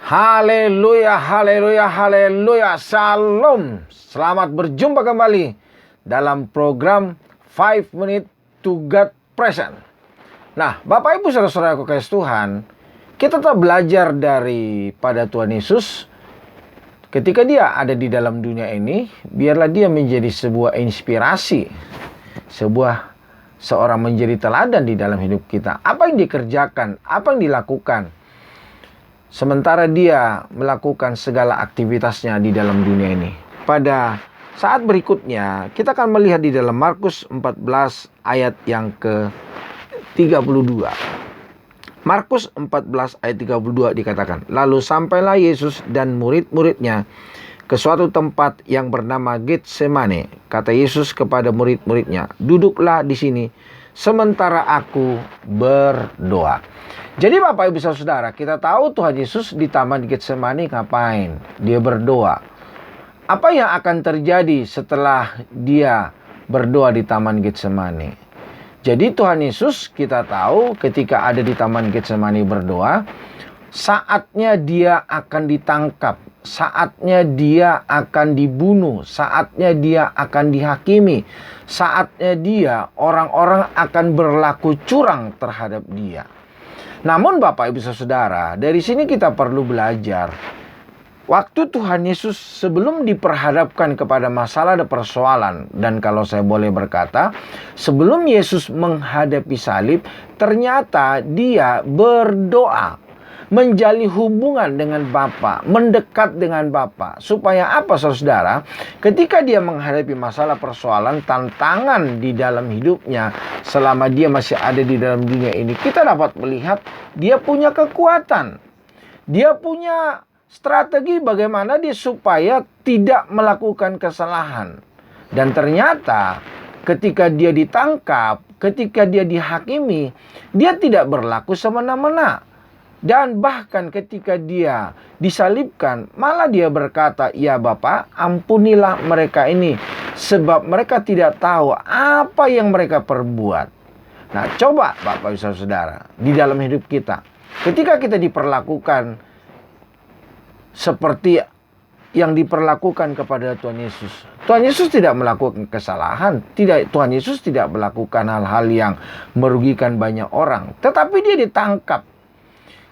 Haleluya, haleluya, haleluya. Shalom. Selamat berjumpa kembali dalam program 5 Minute to God Present. Nah, Bapak Ibu Saudara-saudaraku kasih Tuhan, kita tetap belajar daripada Tuhan Yesus. Ketika dia ada di dalam dunia ini, biarlah dia menjadi sebuah inspirasi, seorang menjadi teladan di dalam hidup kita. Apa yang dikerjakan, apa yang dilakukan, sementara dia melakukan segala aktivitasnya di dalam dunia ini. Pada saat berikutnya, kita akan melihat di dalam Markus 14 ayat yang ke-32. Markus 14 ayat 32 dikatakan, "Lalu sampailah Yesus dan murid-muridnya ke suatu tempat yang bernama Getsemane. Kata Yesus kepada murid-muridnya, 'Duduklah di sini sementara aku berdoa.'" Jadi Bapak Ibu Saudara, kita tahu Tuhan Yesus di Taman Getsemane ngapain? Dia berdoa. Apa yang akan terjadi setelah dia berdoa di Taman Getsemane? Jadi Tuhan Yesus kita tahu ketika ada di Taman Getsemane berdoa, saatnya dia akan ditangkap, saatnya dia akan dibunuh, saatnya dia akan dihakimi, saatnya dia orang-orang akan berlaku curang terhadap dia. Namun Bapak Ibu Saudara, dari sini kita perlu belajar. Waktu Tuhan Yesus sebelum diperhadapkan kepada masalah dan persoalan, dan kalau saya boleh berkata, sebelum Yesus menghadapi salib, ternyata dia berdoa, menjalin hubungan dengan Bapa, mendekat dengan Bapa. Supaya apa saudara? Ketika dia menghadapi masalah persoalan, tantangan di dalam hidupnya, selama dia masih ada di dalam dunia ini, kita dapat melihat dia punya kekuatan. Dia punya strategi bagaimana dia supaya tidak melakukan kesalahan. Dan ternyata ketika dia ditangkap, ketika dia dihakimi, dia tidak berlaku semena-mena. Dan bahkan ketika dia disalibkan, malah dia berkata, "Ya Bapa, ampunilah mereka ini, sebab mereka tidak tahu apa yang mereka perbuat." Nah, coba Bapak Ibu Saudara, di dalam hidup kita, ketika kita diperlakukan seperti yang diperlakukan kepada Tuhan Yesus. Tuhan Yesus tidak melakukan kesalahan. Tuhan Yesus tidak melakukan hal-hal yang merugikan banyak orang. Tetapi dia ditangkap.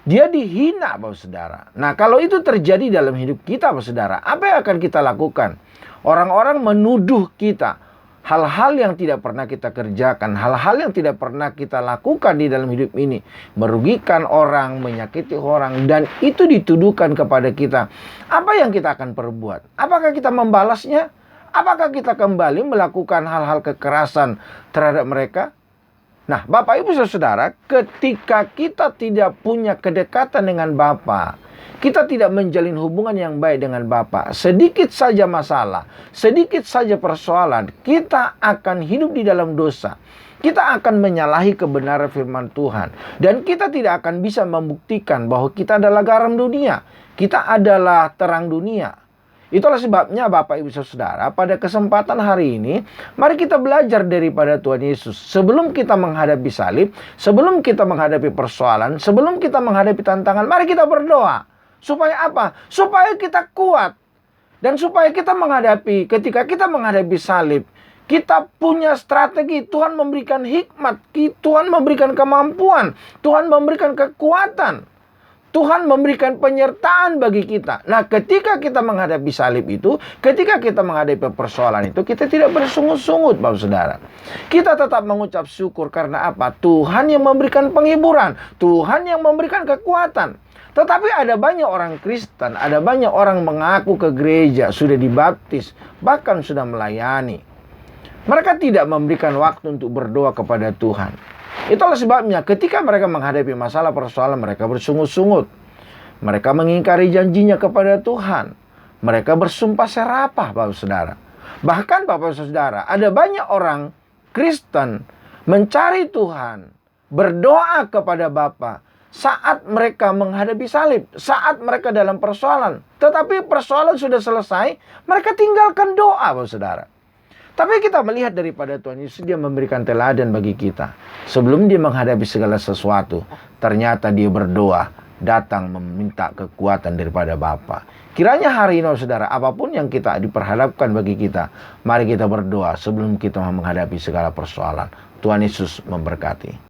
Dia dihina, Bapak Saudara. Nah, kalau itu terjadi dalam hidup kita, Bapak Saudara, apa yang akan kita lakukan? Orang-orang menuduh kita. Hal-hal yang tidak pernah kita kerjakan, hal-hal yang tidak pernah kita lakukan di dalam hidup ini, merugikan orang, menyakiti orang, dan itu dituduhkan kepada kita. Apa yang kita akan perbuat? Apakah kita membalasnya? Apakah kita kembali melakukan hal-hal kekerasan terhadap mereka? Nah, Bapak Ibu Saudara, ketika kita tidak punya kedekatan dengan Bapa, kita tidak menjalin hubungan yang baik dengan Bapa, sedikit saja masalah, sedikit saja persoalan, kita akan hidup di dalam dosa. Kita akan menyalahi kebenaran firman Tuhan. Dan kita tidak akan bisa membuktikan bahwa kita adalah garam dunia. Kita adalah terang dunia. Itulah sebabnya Bapak Ibu Saudara, pada kesempatan hari ini, mari kita belajar daripada Tuhan Yesus. Sebelum kita menghadapi salib, sebelum kita menghadapi persoalan, sebelum kita menghadapi tantangan, mari kita berdoa. Supaya apa? Supaya kita kuat. Dan supaya kita ketika kita menghadapi salib, kita punya strategi. Tuhan memberikan hikmat, Tuhan memberikan kemampuan, Tuhan memberikan kekuatan, Tuhan memberikan penyertaan bagi kita. Nah, ketika kita menghadapi salib itu, ketika kita menghadapi persoalan itu, kita tidak bersungut-sungut, Bapak Saudara. Kita tetap mengucap syukur karena apa? Tuhan yang memberikan penghiburan, Tuhan yang memberikan kekuatan. Tetapi ada banyak orang Kristen, ada banyak orang mengaku ke gereja, sudah dibaptis, bahkan sudah melayani. Mereka tidak memberikan waktu untuk berdoa kepada Tuhan. Itulah sebabnya ketika mereka menghadapi masalah persoalan, mereka bersungut-sungut. Mereka mengingkari janjinya kepada Tuhan. Mereka bersumpah serapah, Bapak Saudara. Bahkan Bapak Saudara, ada banyak orang Kristen mencari Tuhan, berdoa kepada Bapa, saat mereka menghadapi salib, saat mereka dalam persoalan. Tetapi persoalan sudah selesai, mereka tinggalkan doa, Bapak Saudara. Tapi kita melihat daripada Tuhan Yesus, dia memberikan teladan bagi kita. Sebelum dia menghadapi segala sesuatu, ternyata dia berdoa. datang meminta kekuatan daripada Bapa. Kiranya hari ini saudara, apapun yang kita diperhadapkan bagi kita, mari kita berdoa sebelum kita menghadapi segala persoalan. Tuhan Yesus memberkati.